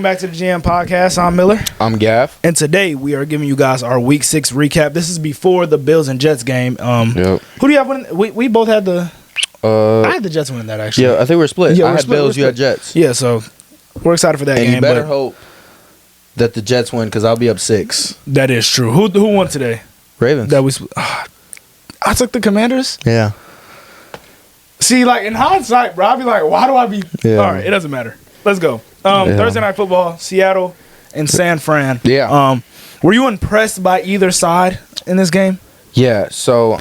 Welcome back to the GM Podcast. I'm Miller. I'm Gav. And today we are giving you guys our Week 6 recap. This is before the Bills and Jets game. Yep. Who do you have winning? We both had the... I had the Jets winning that, actually. Yeah, I think we're split. Yeah, I had Bills, you had Jets. Yeah, so we're excited for that game. And you better hope that the Jets win because I'll be up 6. That is true. Who won today? Ravens. I took the Commanders. Yeah. See, like, in hindsight, bro, I'd be like, why do I be... Yeah. All right, it doesn't matter. Let's go. Thursday Night Football, Seattle and San Fran. Yeah. Were you impressed by either side in this game? Yeah, so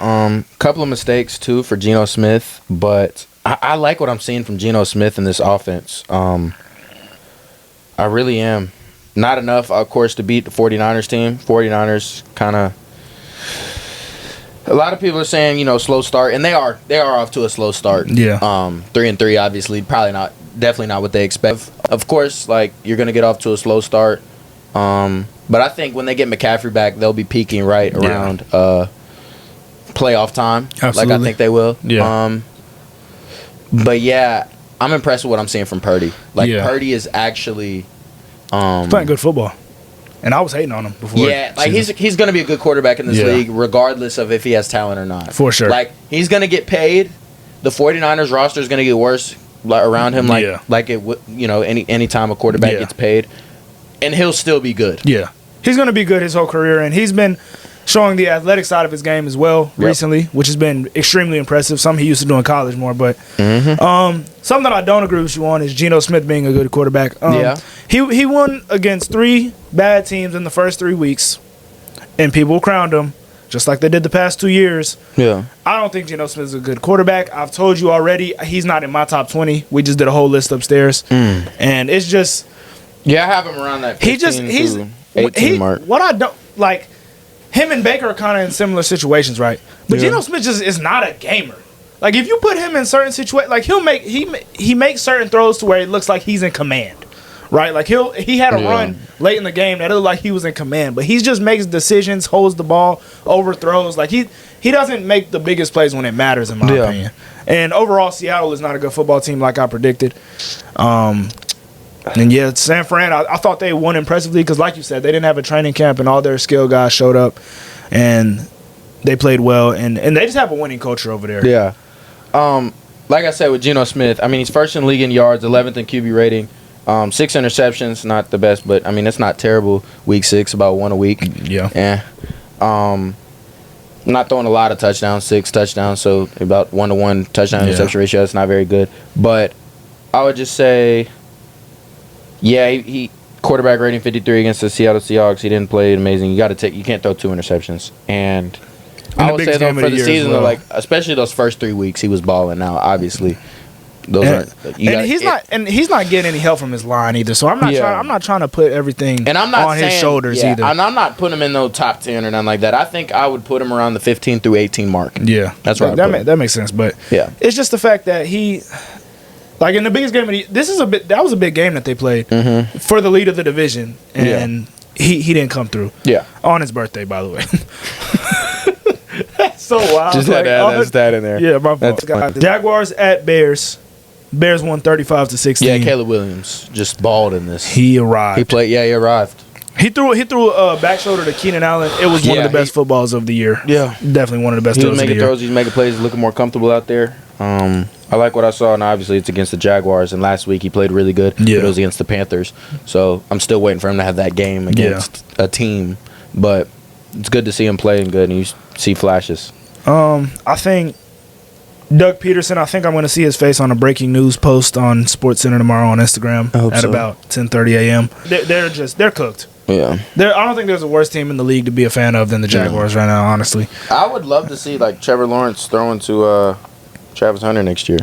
couple of mistakes, too, for Geno Smith, but I like what I'm seeing from Geno Smith in this offense. I really am. Not enough, of course, to beat the 49ers team. 49ers kind of... A lot of people are saying, slow start, and they are off to a slow start. Yeah. 3-3, obviously, definitely not what they expect. Of course, like, you're going to get off to a slow start. But I think when they get McCaffrey back, they'll be peaking right around playoff time. Absolutely. Like I think they will. Yeah. But yeah, I'm impressed with what I'm seeing from Purdy. Like Purdy is actually playing good football. And I was hating on him before. Yeah, like he's going to be a good quarterback in this league, regardless of if he has talent or not. For sure. Like, he's going to get paid. The 49ers roster is going to get worse around him, like it would, any time a quarterback gets paid, and he'll still be good. Yeah, he's going to be good his whole career, and he's been showing the athletic side of his game as well recently, which has been extremely impressive. Something he used to do in college more, but something that I don't agree with you on is Geno Smith being a good quarterback. He won against 3 bad teams in the first 3 weeks, and people crowned him just like they did the past 2 years. Yeah, I don't think Geno Smith is a good quarterback. I've told you already, he's not in my top 20. We just did a whole list upstairs, and it's just I have him around that 15 to 18 mark. What I don't like. Him and Baker are kind of in similar situations, right? But Geno Smith just is not a gamer. Like, if you put him in certain situations, like he makes certain throws to where it looks like he's in command, right? Like he had a run late in the game that it looked like he was in command, but he just makes decisions, holds the ball, overthrows. Like he doesn't make the biggest plays when it matters, in my opinion. And overall, Seattle is not a good football team like I predicted. And San Fran, I thought they won impressively because, like you said, they didn't have a training camp and all their skill guys showed up and they played well. And they just have a winning culture over there. Yeah. Like I said with Geno Smith, I mean, he's first in the league in yards, 11th in QB rating, 6 interceptions, not the best, but, I mean, it's not terrible. Week 6, about 1 a week. Yeah. Not throwing a lot of touchdowns, 6 touchdowns, so about 1-to-1 touchdown interception ratio. That's not very good. But I would just say... Yeah, he quarterback rating 53 against the Seattle Seahawks. He didn't play amazing. You can't throw 2 interceptions. And I would say though for the season, like especially those first 3 weeks, he was balling. Now, obviously, those aren't. He's not getting any help from his line either. So I'm not trying to put everything on his shoulders either. And I'm not putting him in no top 10 or nothing like that. I think I would put him around the 15 through 18 mark. Yeah, that's right. That makes sense. But it's just the fact that he. Like, in the biggest game that was a big game that they played for the lead of the division, and he didn't come through. Yeah, on his birthday, by the way. That's so wild. Just had to add that stat in there. Yeah, my fault. Jaguars at Bears. Bears won 35-16. Yeah, Caleb Williams just balled in this. He arrived. He played. Yeah, he arrived. He threw a back shoulder to Keenan Allen. It was one of the best footballs of the year. Yeah, definitely one of the best. He was making throws. He's making plays. He's looking more comfortable out there. I like what I saw, and obviously it's against the Jaguars. And last week he played really good. Yeah. It was against the Panthers. So I'm still waiting for him to have that game against a team. But it's good to see him playing good, and you see flashes. I think Doug Peterson, I'm going to see his face on a breaking news post on SportsCenter tomorrow on Instagram at about 10:30 a.m. They're cooked. Yeah. I don't think there's a worse team in the league to be a fan of than the Jaguars right now, honestly. I would love to see, like, Trevor Lawrence throwing to Travis Hunter next year.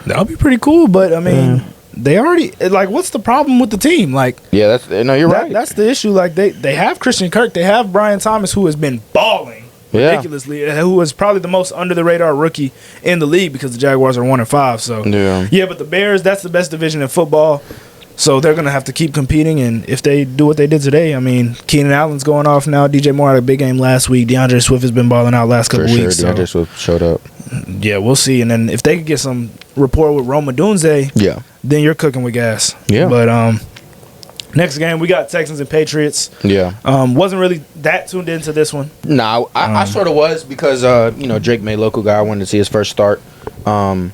That would be pretty cool, but, I mean, they already – like, what's the problem with the team? Like, yeah, you're right. That's the issue. Like, they have Christian Kirk. They have Brian Thomas, who has been balling ridiculously, who was probably the most under-the-radar rookie in the league because the Jaguars are 1-5. So, yeah, but the Bears, that's the best division in football. So they're going to have to keep competing, and if they do what they did today, I mean, Keenan Allen's going off now. DJ Moore had a big game last week. DeAndre Swift has been balling out last couple weeks. For sure, DeAndre Swift showed up. Yeah, we'll see. And then if they could get some rapport with Roma Dunze, then you're cooking with gas. Yeah. But Next game, we got Texans and Patriots. Yeah. Wasn't really that tuned into this one. Nah, I sort of was because, Drake May, local guy, I wanted to see his first start. I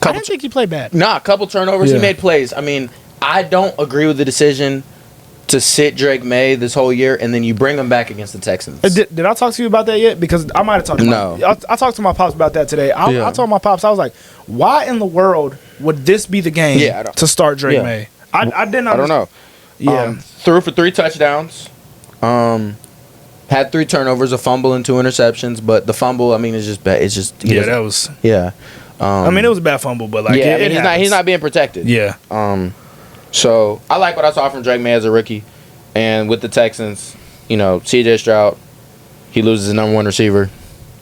didn't think he played bad. Nah, a couple turnovers. Yeah. He made plays. I mean, I don't agree with the decision to sit Drake May this whole year, and then you bring him back against the Texans. Did I talk to you about that yet? Because I might have talked to I talked to my pops about that today. I told my pops, I was like, why in the world would this be the game to start Drake May? I didn't. I don't know. Yeah, threw for 3 touchdowns. Had 3 turnovers, a fumble, and 2 interceptions. But the fumble, I mean, is just bad. It's just that was. Yeah. I mean, it was a bad fumble, but he's not being protected. Yeah. So I like what I saw from Drake May as a rookie, and with the Texans, C.J. Stroud, he loses his number 1 receiver.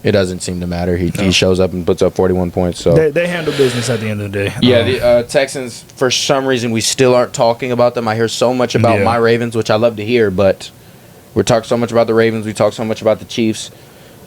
It doesn't seem to matter. He shows up and puts up 41 points. So they handle business at the end of the day. Yeah, the Texans, for some reason, we still aren't talking about them. I hear so much about my Ravens, which I love to hear, but we're talking so much about the Ravens. We talk so much about the Chiefs.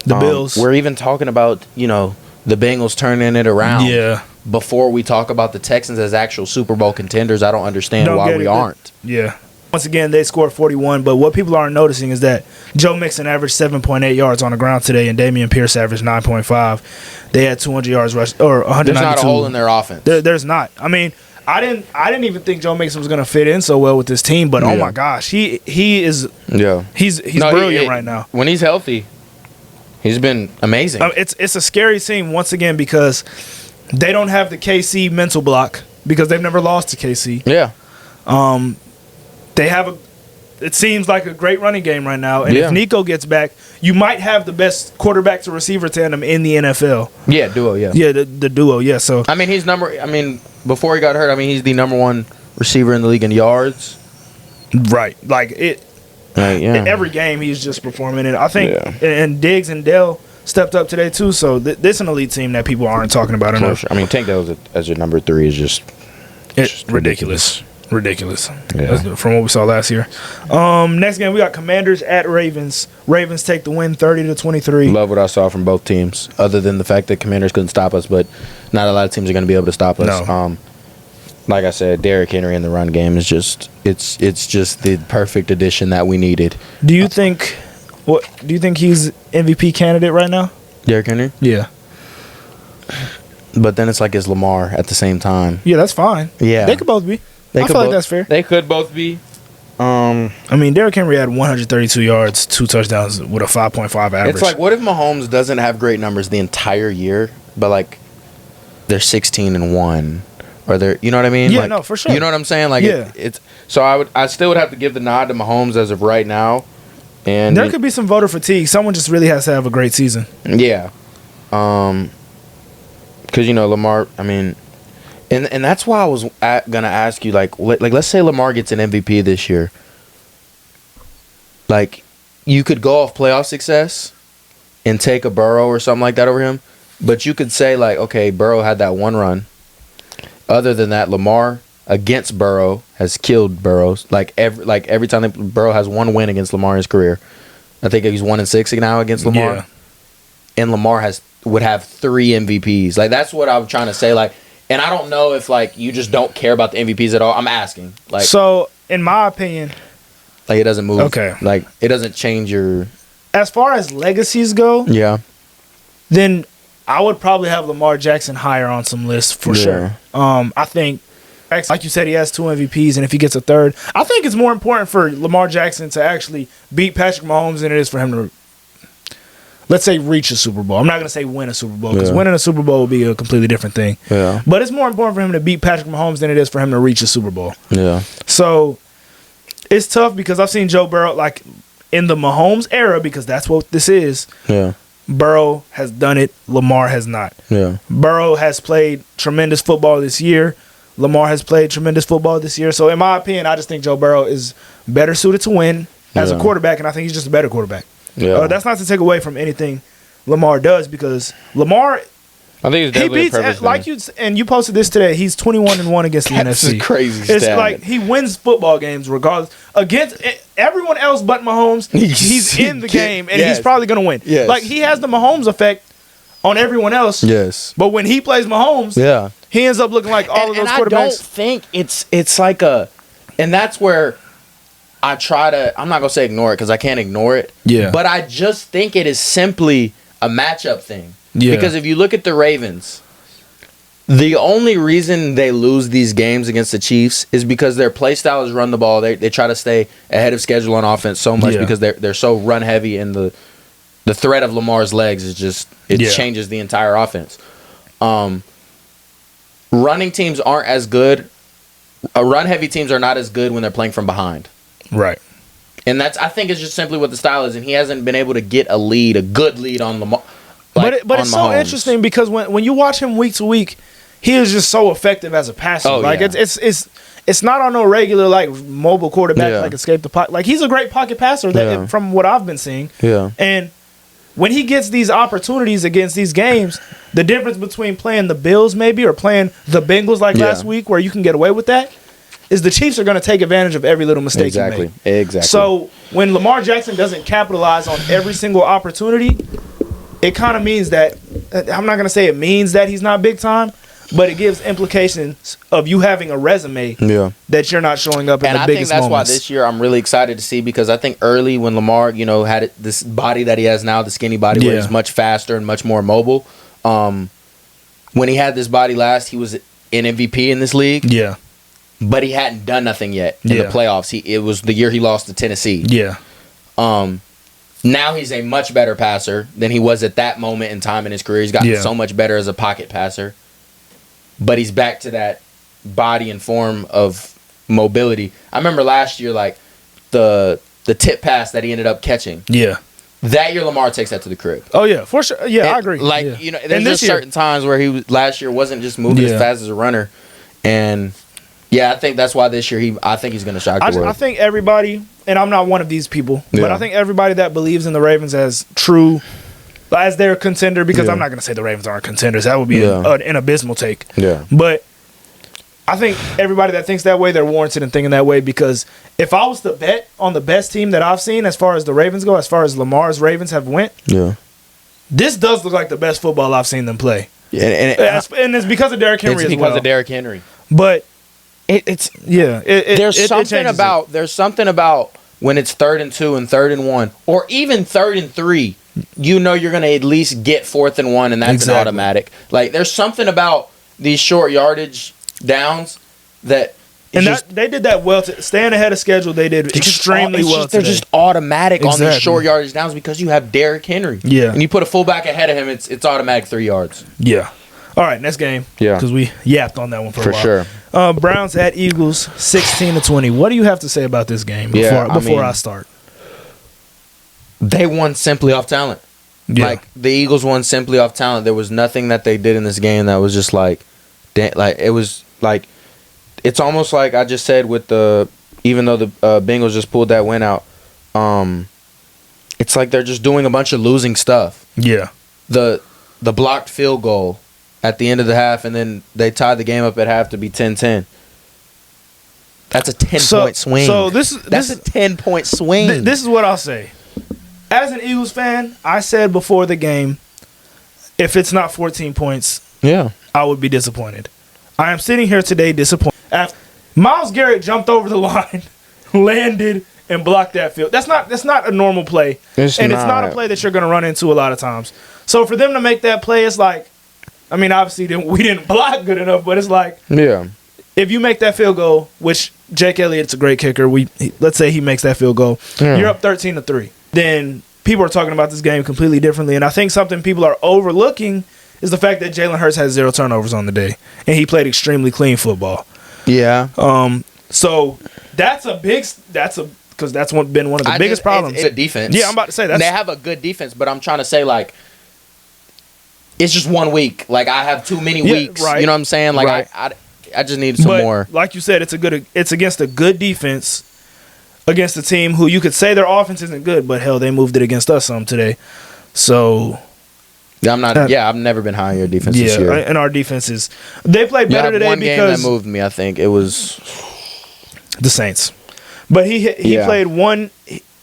The Bills. We're even talking about, the Bengals turning it around. Yeah. Before we talk about the Texans as actual Super Bowl contenders, I don't understand why we aren't. Yeah. Once again, they scored 41, but what people aren't noticing is that Joe Mixon averaged 7.8 yards on the ground today, and Dameon Pierce averaged 9.5. They had 200 yards rushed, or 192. There's not a hole in their offense. There's not. I mean, I didn't even think Joe Mixon was going to fit in so well with this team, but oh my gosh, he is. Yeah. He's brilliant right now. When he's healthy, he's been amazing. It's a scary scene once again because they don't have the KC mental block because they've never lost to KC. Yeah. They have it seems like a great running game right now. And if Nico gets back, you might have the best quarterback to receiver tandem in the NFL. Yeah, duo, yeah. Yeah, the duo, yeah. So I mean, before he got hurt, he's the number 1 receiver in the league in yards. Right. Like it in every game he's just performing, and I think and Diggs and Dell stepped up today too. So this is an elite team that people aren't talking about enough. Sure. I mean, Tank Dell as your number 3 is just ridiculous. From what we saw last year. Next game we got Commanders at Ravens. Ravens take the win 30-23. Love what I saw from both teams, other than the fact that Commanders couldn't stop us, but not a lot of teams are going to be able to stop us. No. Like I said, Derrick Henry in the run game is just it's just the perfect addition that we needed. Do you think he's MVP candidate right now? Derrick Henry? Yeah. But then it's like it's Lamar at the same time. Yeah, that's fine. Yeah. They could both be. I feel like that's fair. They could both be. I mean, Derrick Henry had 132 yards, 2 touchdowns with a 5.5 average. It's like, what if Mahomes doesn't have great numbers the entire year, but like they're 16-1, or they're, you know what I mean? Yeah, like, no, for sure. You know what I'm saying? Like, it's so I still would have to give the nod to Mahomes as of right now. And there could be some voter fatigue. Someone just really has to have a great season. Yeah, because Lamar. I mean. And that's why I was gonna ask you, like let's say Lamar gets an MVP this year. Like, you could go off playoff success and take a Burrow or something like that over him, but you could say like, okay, Burrow had that one run. Other than that, Lamar against Burrow has killed Burrows. Like every time Burrow has one win against Lamar in his career, I think he's 1-6 now against Lamar. Yeah. And Lamar would have 3 MVPs. Like, that's what I'm trying to say. Like. And I don't know if, like, you just don't care about the MVPs at all. I'm asking. Like, so, in my opinion... Like, it doesn't move. Okay. Like, it doesn't change your... As far as legacies go... Yeah. Then I would probably have Lamar Jackson higher on some lists for sure. I think, like you said, he has 2 MVPs, and if he gets a third... I think it's more important for Lamar Jackson to actually beat Patrick Mahomes than it is for him to... Let's say reach a Super Bowl. I'm not going to say win a Super Bowl because winning a Super Bowl would be a completely different thing. Yeah. But it's more important for him to beat Patrick Mahomes than it is for him to reach a Super Bowl. Yeah. So it's tough because I've seen Joe Burrow, like, in the Mahomes era, because that's what this is. Yeah. Burrow has done it. Lamar has not. Yeah. Burrow has played tremendous football this year. Lamar has played tremendous football this year. So in my opinion, I just think Joe Burrow is better suited to win as a quarterback, and I think he's just a better quarterback. Yeah. That's not to take away from anything Lamar does, because Lamar, I think he beats, like you posted this today, he's 21-1 against the NFC. That's a crazy It's stat. like he wins football games regardless. Against everyone else but Mahomes, he's in the game, and he's probably going to win. Yes. Like, he has the Mahomes effect on everyone else. Yes. But when he plays Mahomes, he ends up looking like all of those quarterbacks. I don't think it's like a... And that's where I try to, I'm not going to say ignore it because I can't ignore it. Yeah. But I just think it is simply a matchup thing. Yeah. Because if you look at the Ravens, the only reason they lose these games against the Chiefs is because their play style is run the ball. They try to stay ahead of schedule on offense so much because they're so run heavy, and the threat of Lamar's legs is just changes the entire offense. Running teams aren't as good. Run heavy teams are not as good when they're playing from behind. Right. And I think it's just simply what the style is, and he hasn't been able to get a good lead on Lamar. But it's so interesting because when you watch him week to week, he is just so effective as a passer. It's not on no regular like mobile quarterback like escape the pocket. Like he's a great pocket passer from what I've been seeing. Yeah. And when he gets these opportunities against these games, the difference between playing the Bills maybe or playing the Bengals like last week where you can get away with that is the Chiefs are going to take advantage of every little mistake you make. Exactly. So when Lamar Jackson doesn't capitalize on every single opportunity, it kind of means that I'm not going to say it means that he's not big time, but it gives implications of you having a resume that you're not showing up in the biggest moments. And I think that's why this year I'm really excited to see, because I think early when Lamar, had this body that he has now, the skinny body where he's much faster and much more mobile. When he had this body last, he was an MVP in this league. Yeah. But he hadn't done nothing yet in the playoffs. It was the year he lost to Tennessee. Yeah. Now he's a much better passer than he was at that moment in time in his career. He's gotten so much better as a pocket passer. But he's back to that body and form of mobility. I remember last year, like, the tip pass that he ended up catching. Yeah. That year, Lamar takes that to the crib. Oh, yeah, for sure. Yeah, I agree. Like, there's just certain times where he was, last year wasn't just moving as fast as a runner. And, I think that's why this year I think he's going to shock the world. I think everybody, and I'm not one of these people, but I think everybody that believes in the Ravens as their contender, because I'm not going to say the Ravens aren't contenders. That would be an abysmal take. Yeah. But I think everybody that thinks that way, they're warranted in thinking that way, because if I was to bet on the best team that I've seen as far as the Ravens go, as far as Lamar's Ravens have went, this does look like the best football I've seen them play. Yeah, and it's because of Derrick Henry as well. It's because of Derrick Henry. But there's something about when it's 3rd and 2 and 3rd and 1, or even 3rd and 3, you're going to at least get 4th and 1, and that's an automatic. Like, there's something about these short yardage downs that. And they did that well. Staying ahead of schedule, they did extremely well today. They're just automatic on these short yardage downs because you have Derrick Henry. Yeah. And you put a fullback ahead of him, it's automatic 3 yards. Yeah. All right, next game. Yeah. Because we yapped on that one for a while. For sure. Browns at Eagles, 16-20. What do you have to say about this game before I start? They won simply off talent. Yeah. Like, the Eagles won simply off talent. There was nothing that they did in this game that was just like it was like, it's almost like I just said with even though the Bengals just pulled that win out, it's like they're just doing a bunch of losing stuff. Yeah. The blocked field goal at the end of the half, and then they tied the game up at half to be 10-10. That's a 10-point swing. So that's a 10-point swing. This is what I'll say. As an Eagles fan, I said before the game, if it's not 14 points, I would be disappointed. I am sitting here today disappointed. After Myles Garrett jumped over the line, landed, and blocked that field. That's not a normal play. It's not a play that you're going to run into a lot of times. So for them to make that play, it's like, I mean, obviously we didn't block good enough, but it's like, if you make that field goal, which Jake Elliott's a great kicker, let's say he makes that field goal, you're up 13-3. Then people are talking about this game completely differently, and I think something people are overlooking is the fact that Jalen Hurts has 0 turnovers on the day, and he played extremely clean football. Yeah. So because that's been one of the biggest problems. It's a defense. Yeah, I'm about to say that. They have a good defense, but I'm trying to say, like, it's just 1 week. Like, I have too many weeks. Right. You know what I'm saying? Like, I just need some more. Like you said, it's against a good defense, against a team who you could say their offense isn't good, but hell, they moved it against us some today. So I've never been high on your defense this year. And our defenses, they played better today one because game that moved me. I think it was the Saints, but he played one.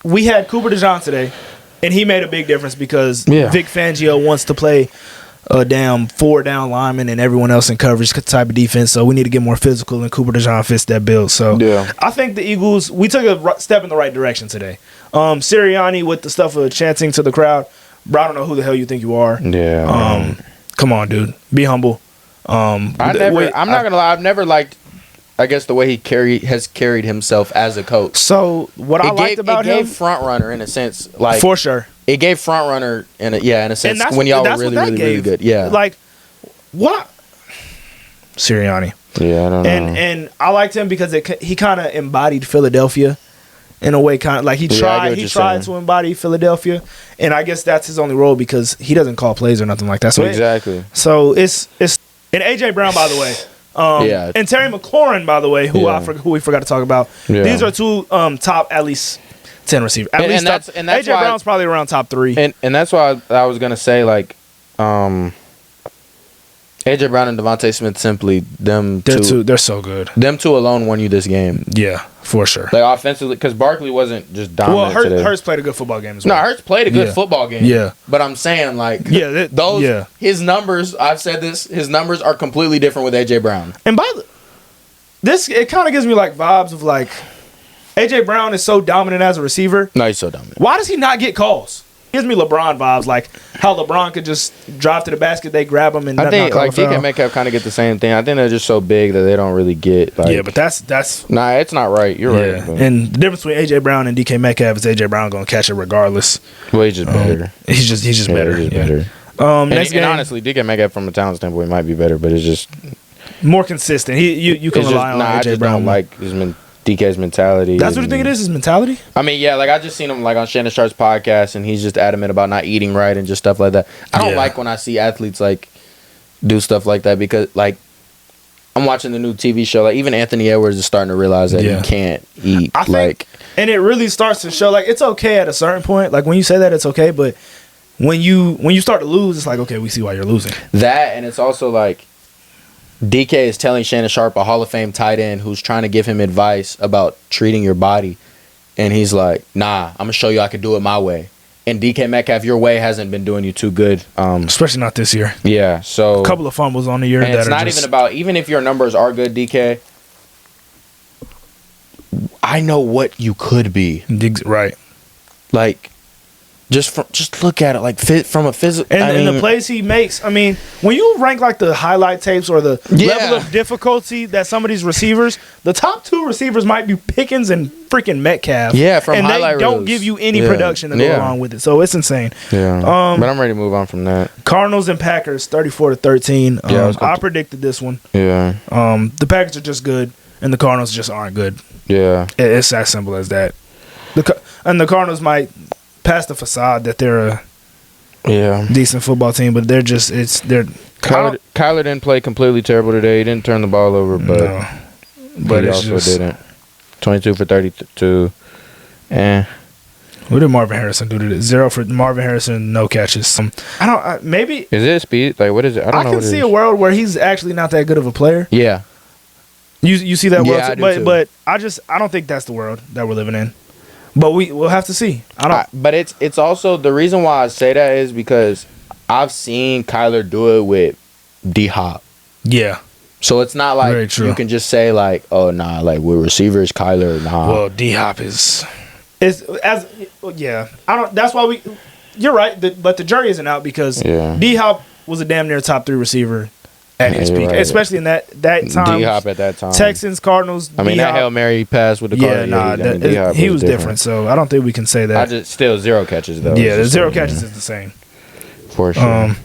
We had Cooper DeJean today, and he made a big difference because Vic Fangio wants to play a damn 4-down lineman and everyone else in coverage type of defense. So we need to get more physical, and Cooper DeJean fits that bill. So I think the Eagles, we took a step in the right direction today. Sirianni with the stuff of chanting to the crowd. Bro, I don't know who the hell you think you are. Yeah. Come on, dude. Be humble. I'm not gonna lie. I've never liked, I guess, the way he has carried himself as a coach. So what I liked about him, it gave front runner in a sense, like for sure. It gave front runner in a sense when y'all were really good. Yeah, like what Sirianni. Yeah, I don't know. And I liked him because he kind of embodied Philadelphia in a way, kind of like he tried to embody Philadelphia, and I guess that's his only role because he doesn't call plays or nothing like that. So exactly. So it's and AJ Brown, by the way. And Terry McLaurin, by the way, who we forgot to talk about. Yeah. These are two top at least 10 receivers. At least AJ Brown's probably around top 3. And that's why I was gonna say, like, AJ Brown and Devontae Smith, simply they're so good. Them two alone won you this game. Yeah, for sure. Like offensively, because Barkley wasn't just dominant. Well, Hurts played a good football game as well. No, Hurts played a good football game. Yeah, but I'm saying, like, those his numbers. I've said this. His numbers are completely different with AJ Brown. And it kind of gives me like vibes of like AJ Brown is so dominant as a receiver. No, he's so dominant. Why does he not get calls? Gives me LeBron vibes, like how LeBron could just drive to the basket, they grab him, and I think like DK Metcalf kind of get the same thing. I think they're just so big that they don't really get. Like, yeah, but that's nah, it's not right. You're right. But. And the difference between AJ Brown and DK Metcalf is AJ Brown gonna catch it regardless. Well, he's just better. He's just better. He's better. Next game, and honestly, DK Metcalf from a talent standpoint might be better, but it's just more consistent. You can rely on AJ I just Brown. Don't like DK's mentality. That's what you think it is? His mentality? I mean, yeah, like I just seen him like on Shannon Sharp's podcast, and he's just adamant about not eating right and just stuff like that. I don't like when I see athletes like do stuff like that because like I'm watching the new TV show. Like even Anthony Edwards is starting to realize that he can't eat. I think, and it really starts to show. Like it's okay at a certain point. Like when you say that, it's okay, but when you start to lose, it's like okay, we see why you're losing. That, and it's also like. DK is telling Shannon Sharp, a Hall of Fame tight end, who's trying to give him advice about treating your body. And he's like, nah, I'm going to show you I can do it my way. And DK Metcalf, your way hasn't been doing you too good. Especially not this year. Yeah, so... A couple of fumbles on the year. And it's not even about... Even if your numbers are good, DK, I know what you could be. Right. Like... Just look at it like from a physical and the plays he makes. I mean, when you rank like the highlight tapes or the level of difficulty that some of these receivers, the top 2 receivers might be Pickens and freaking Metcalf. Yeah, from and highlight they don't give you any production to go along with it. So it's insane. Yeah, but I'm ready to move on from that. Cardinals and Packers, 34-13. I predicted this one. Yeah. The Packers are just good, and the Cardinals just aren't good. Yeah. It's as simple as that. And the Cardinals might. Past the facade that they're a decent football team, but they're Kyler didn't play completely terrible today. He didn't turn the ball over, but he also didn't. 22 for 32. What did Marvin Harrison do today? 0 for Marvin Harrison, no catches. Maybe is it speed? Like what is it? I don't know. I can see a world where he's actually not that good of a player. Yeah, you see that world, I do too. But I don't think that's the world that we're living in. But we'll have to see. But it's also the reason why I say that is because I've seen Kyler do it with D-Hop. Yeah. So it's not like you can just say like, oh nah, like with receivers, Kyler, nah. Well, D-Hop is I don't. That's why you're right. But the jury isn't out because D-Hop was a damn near top 3 receiver. At his peak, especially in that time. D-Hop at that time. Texans, Cardinals. I mean, that Hail Mary pass with the Cardinals. He was different. So I don't think we can say that. Still 0 catches though. Yeah, the 0 catches is the same. For sure.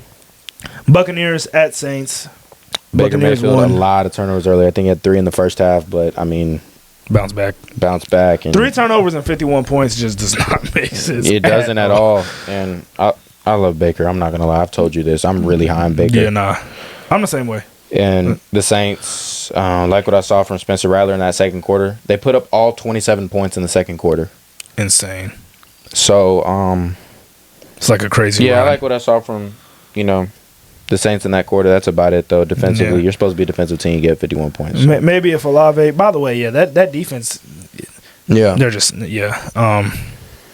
Buccaneers at Saints. Baker Mayfield won. A lot of turnovers earlier. I think he had 3 in the first half, but I mean, bounce back. And 3 turnovers and 51 points just does not make sense. It doesn't at all. And I love Baker. I'm not gonna lie. I've told you this. I'm really high on Baker. Yeah, nah. I'm the same way. And the Saints, like what I saw from Spencer Rattler in that second quarter, they put up all 27 points in the second quarter. Insane. So, it's like a crazy run. I like what I saw from, the Saints in that quarter. That's about it, though. Defensively, you're supposed to be a defensive team. You get 51 points. So. Maybe if Olave, by the way, that defense, they're just, not a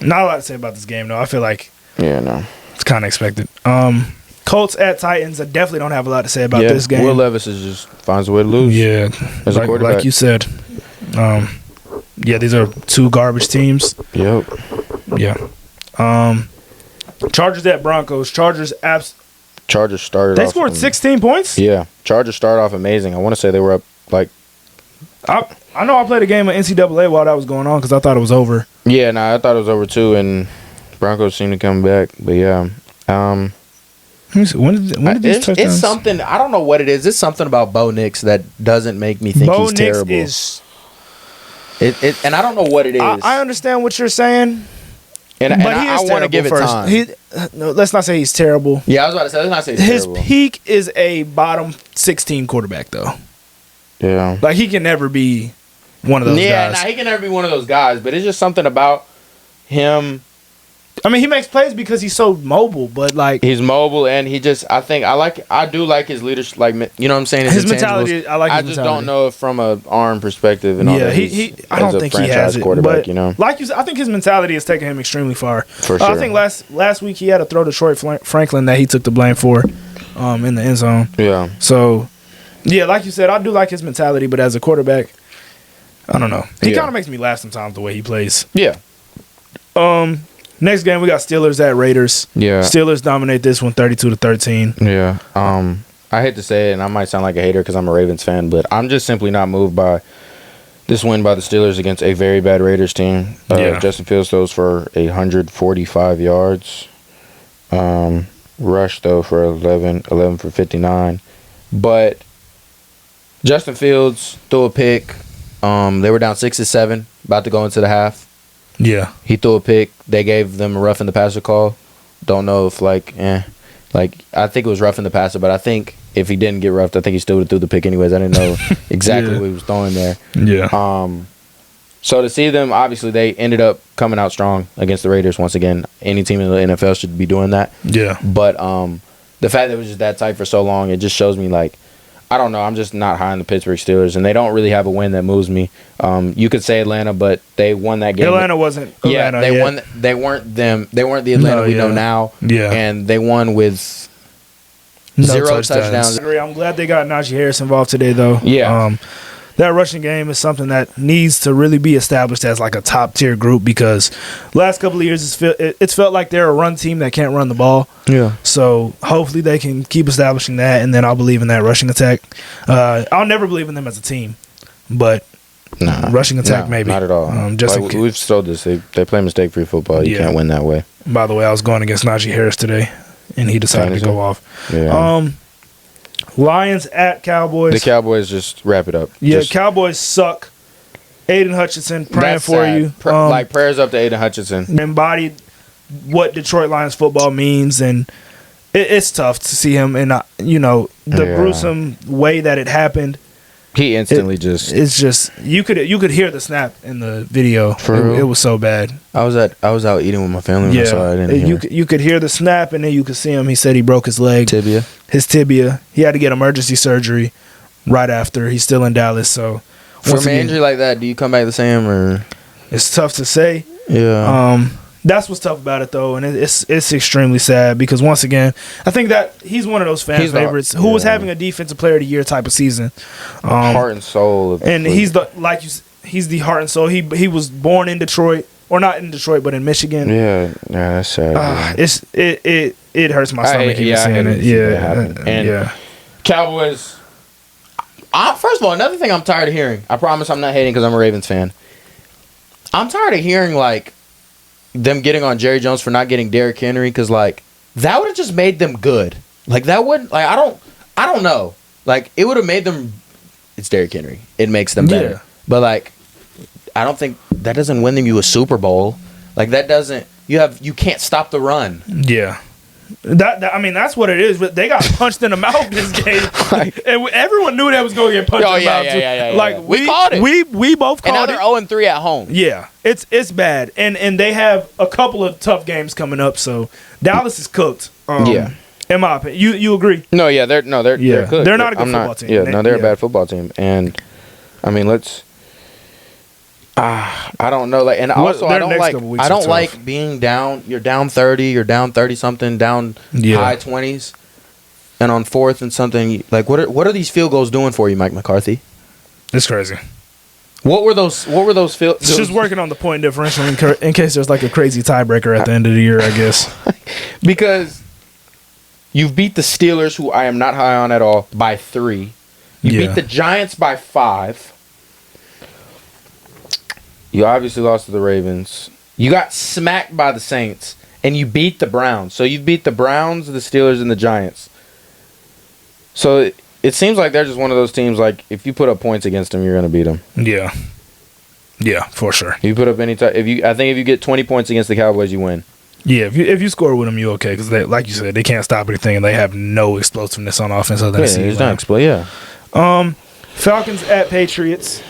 lot to say about this game, though. I feel like it's kind of expected. Colts at Titans. I definitely don't have a lot to say about this game. Will Levis is just finds a way to lose. Yeah, as a quarterback. like you said. These are two garbage teams. Yep. Yeah. Chargers at Broncos. Chargers started. They scored 16 points. Yeah, Chargers started off amazing. I want to say they were up like. I know I played a game of NCAA while that was going on because I thought it was over. Yeah, I thought it was over too, and Broncos seemed to come back. But yeah, when did these touchdowns? It's something, I don't know what it is. It's something about Bo Nix that doesn't make me think he's terrible. And I don't know what it is. I understand what you're saying. But I want to give it time. No, let's not say he's terrible. Yeah, I was about to say, let's not say he's terrible. His peak is a bottom 16 quarterback, though. Yeah. Like, he can never be one of those guys. Yeah, he can never be one of those guys, but it's just something about him. I mean, he makes plays because he's so mobile, but like he's mobile and he just I do like his leadership, like, you know what I'm saying? His mentality. I just don't know if from a arm perspective and all that. I don't think he has it. But you know, like you said, I think his mentality has taken him extremely far. For sure. I think last week he had a throw to Troy Franklin that he took the blame for, in the end zone. Yeah. So, yeah, like you said, I do like his mentality, but as a quarterback, I don't know. He kind of makes me laugh sometimes the way he plays. Yeah. Next game, we got Steelers at Raiders. Yeah. Steelers dominate this one 32-13. Yeah. I hate to say it, and I might sound like a hater because I'm a Ravens fan, but I'm just simply not moved by this win by the Steelers against a very bad Raiders team. Justin Fields throws for 145 yards. Rush, though, for 11 for 59. But Justin Fields threw a pick. They were down 6-7, about to go into the half. Yeah. He threw a pick. They gave them a roughing the passer call. Don't know if, I think it was roughing the passer, but I think if he didn't get roughed, I think he still would have threw the pick anyways. I didn't know exactly what he was throwing there. Yeah. So to see them, obviously, they ended up coming out strong against the Raiders once again. Any team in the NFL should be doing that. Yeah. But the fact that it was just that tight for so long, it just shows me, I don't know. I'm just not high on the Pittsburgh Steelers, and they don't really have a win that moves me. You could say Atlanta, but they won that game. Atlanta wasn't. Atlanta, they won. They weren't them. They weren't the Atlanta we know now. Yeah, and they won with zero touchdowns. I'm glad they got Najee Harris involved today, though. Yeah. That rushing game is something that needs to really be established as like a top tier group because last couple of years it's felt like they're a run team that can't run the ball. Yeah. So hopefully they can keep establishing that, and then I'll believe in that rushing attack. I'll never believe in them as a team, but rushing attack maybe not at all. We've sold this. They play mistake-free football. You can't win that way. By the way, I was going against Najee Harris today, and he decided to go off. Yeah. Lions at Cowboys. The Cowboys just wrap it up. Yeah, Cowboys suck. Aiden Hutchinson praying for sad. you. Prayers up to Aiden Hutchinson. Embodied what Detroit Lions football means, and it's tough to see him in the gruesome way that it happened. He instantly it's just you could hear the snap in the video. It was so bad. I was out eating with my family when I saw it. You could hear the snap, and then you could see him. He said he broke his leg. His tibia. He had to get emergency surgery right after. He's still in Dallas. So from an injury like that, do you come back the same or? It's tough to say. Yeah. That's what's tough about it, though, and it's extremely sad because, once again, I think that he's one of those fan favorites who was having a defensive player of the year type of season. Heart and soul. He's the heart and soul. He was born in Detroit, or not in Detroit, but in Michigan. Yeah, that's sad. It hurts my stomach even seeing it. Yeah. Cowboys. First of all, another thing I'm tired of hearing. I promise I'm not hating because I'm a Ravens fan. I'm tired of hearing them getting on Jerry Jones for not getting Derrick Henry because that would have just made them good. That wouldn't I don't know. It would have made them. It's Derrick Henry. It makes them better. Yeah. But I don't think that doesn't win them you a Super Bowl. That doesn't. You can't stop the run. Yeah. That's what it is. But they got punched in the mouth this game, and everyone knew that was going to get punched in the mouth. Yeah. We called it. We both called it. And now they're 0-3 at home. Yeah, it's bad, and they have a couple of tough games coming up. So Dallas is cooked. In my opinion, you agree? No, yeah, they're cooked. They're not a good football team. Yeah, they're a bad football team, and let's. I don't know, and also I don't like being down. You're down 30. You're down 30 something. Down high 20s. and on 4th and something, like what are these field goals doing for you, Mike McCarthy? It's crazy. What were those field? It's just working on the point differential in case there's like a crazy tiebreaker at the end of the year, I guess. Because you've beat the Steelers, who I am not high on at all, by 3. You beat the Giants by 5. You obviously lost to the Ravens. You got smacked by the Saints, and you beat the Browns. So you beat the Browns, the Steelers, and the Giants. So it seems like they're just one of those teams, like, if you put up points against them, you're going to beat them. Yeah. Yeah, for sure. If you put up any I think if you get 20 points against the Cowboys, you win. Yeah, if you score with them, you're okay. Because, like you said, they can't stop anything, and they have no explosiveness on offense other than there's not explosive, Falcons at Patriots.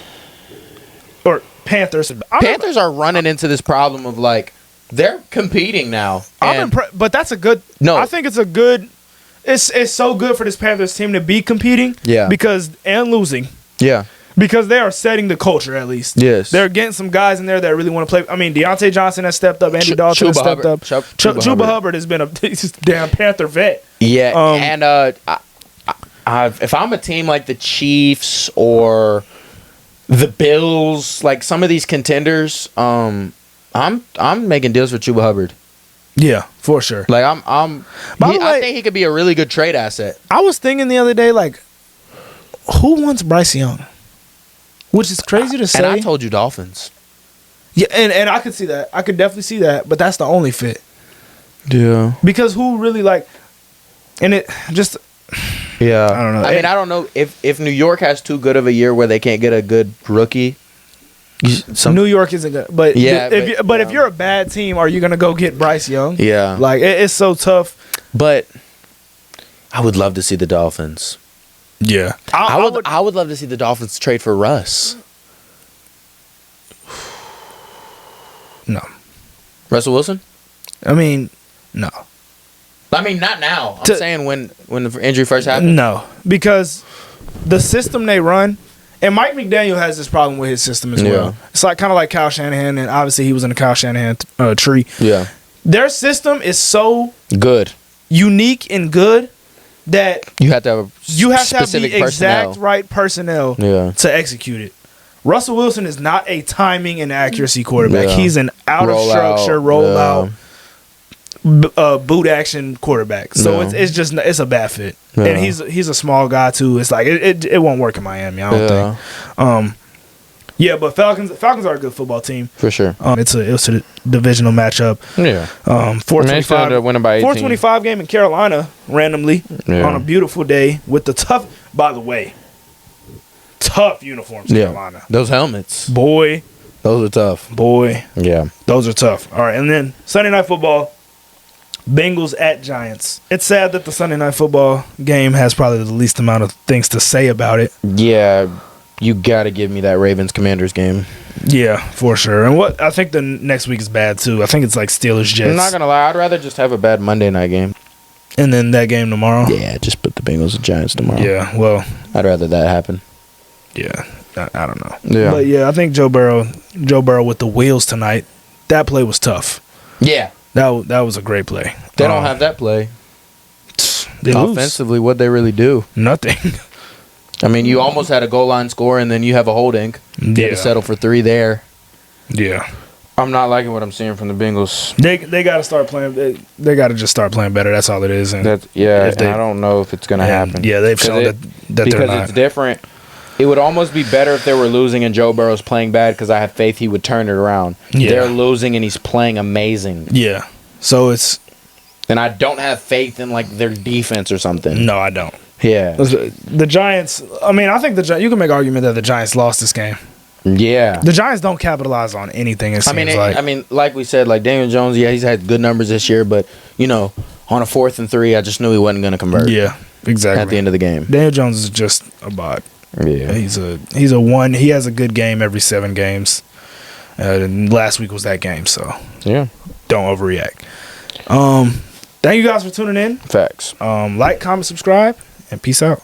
Or Panthers. Panthers are running into this problem of, like, they're competing now. But that's a good... No. I think it's a good... It's so good for this Panthers team to be competing. Yeah. And losing. Yeah. Because they are setting the culture, at least. Yes. They're getting some guys in there that really want to play. I mean, Deontay Johnson has stepped up. Andy Dalton has stepped up. Chuba Hubbard has been a damn Panther vet. Yeah, and if I'm a team like the Chiefs or the Bills, like some of these contenders, I'm making deals for Chuba Hubbard. Yeah, for sure. Like I think he could be a really good trade asset. I was thinking the other day, like, who wants Bryce Young? Which is crazy to say. And I told you Dolphins. Yeah, and I could see that. I could definitely see that, but that's the only fit. Yeah. Because who really, like, and it just... Yeah. I don't know. I mean, I don't know if New York has too good of a year where they can't get a good rookie. New York isn't good. But yeah, if you're a bad team, are you going to go get Bryce Young? Yeah. Like, it's so tough. But I would love to see the Dolphins. Yeah. I would love to see the Dolphins trade for Russ. No. Russell Wilson? I mean, no. I mean, not now. I'm saying when the injury first happened. No. Because the system they run, and Mike McDaniel has this problem with his system as well. It's like kind of like Kyle Shanahan, and obviously he was in the Kyle Shanahan tree. Yeah. Their system is so good, unique and good that you have to have the exact right personnel to execute it. Russell Wilson is not a timing and accuracy quarterback. Yeah. He's an out of structure, roll out, boot action quarterback. So it's a bad fit. Yeah. And he's a small guy too. It's like it won't work in Miami, I don't think. But Falcons are a good football team for sure. It's a divisional matchup. Yeah. 425 game in Carolina randomly on a beautiful day with the tough uniforms in Carolina. Those helmets. Boy. Those are tough. Boy. Yeah. Those are tough. All right, and then Sunday Night Football, Bengals at Giants. It's sad that the Sunday Night Football game has probably the least amount of things to say about it. Yeah. You got to give me that Ravens-Commanders game. Yeah, for sure. And I think the next week is bad, too. I think it's like Steelers-Jets. I'm not going to lie. I'd rather just have a bad Monday night game. And then that game tomorrow? Yeah, just put the Bengals and Giants tomorrow. Yeah, well. I'd rather that happen. Yeah, I don't know. Yeah. But, yeah, I think Joe Burrow with the wheels tonight, that play was tough. Yeah. That was a great play. They don't have that play. Offensively, what'd they really do? Nothing. I mean, you almost had a goal line score, and then you have a holding. You had to settle for 3 there. Yeah. I'm not liking what I'm seeing from the Bengals. They got to start playing. They got to just start playing better. That's all it is. And and I don't know if it's going to happen. Yeah, they've shown that they're not. Because it's different. It would almost be better if they were losing and Joe Burrow's playing bad because I have faith he would turn it around. Yeah. They're losing and he's playing amazing. Yeah. So it's... And I don't have faith in, like, their defense or something. No, I don't. Yeah. The Giants, I mean, I think you can make an argument that the Giants lost this game. Yeah. The Giants don't capitalize on anything, it seems like. I mean, like we said, like Daniel Jones, he's had good numbers this year, but, on a 4th and 3, I just knew he wasn't going to convert. Yeah, exactly. At the end of the game. Daniel Jones is just a bot. Yeah. He's a one. He has a good game every 7 games. And last week was that game, so. Yeah. Don't overreact. Thank you guys for tuning in. Facts. Like, comment, subscribe, and peace out.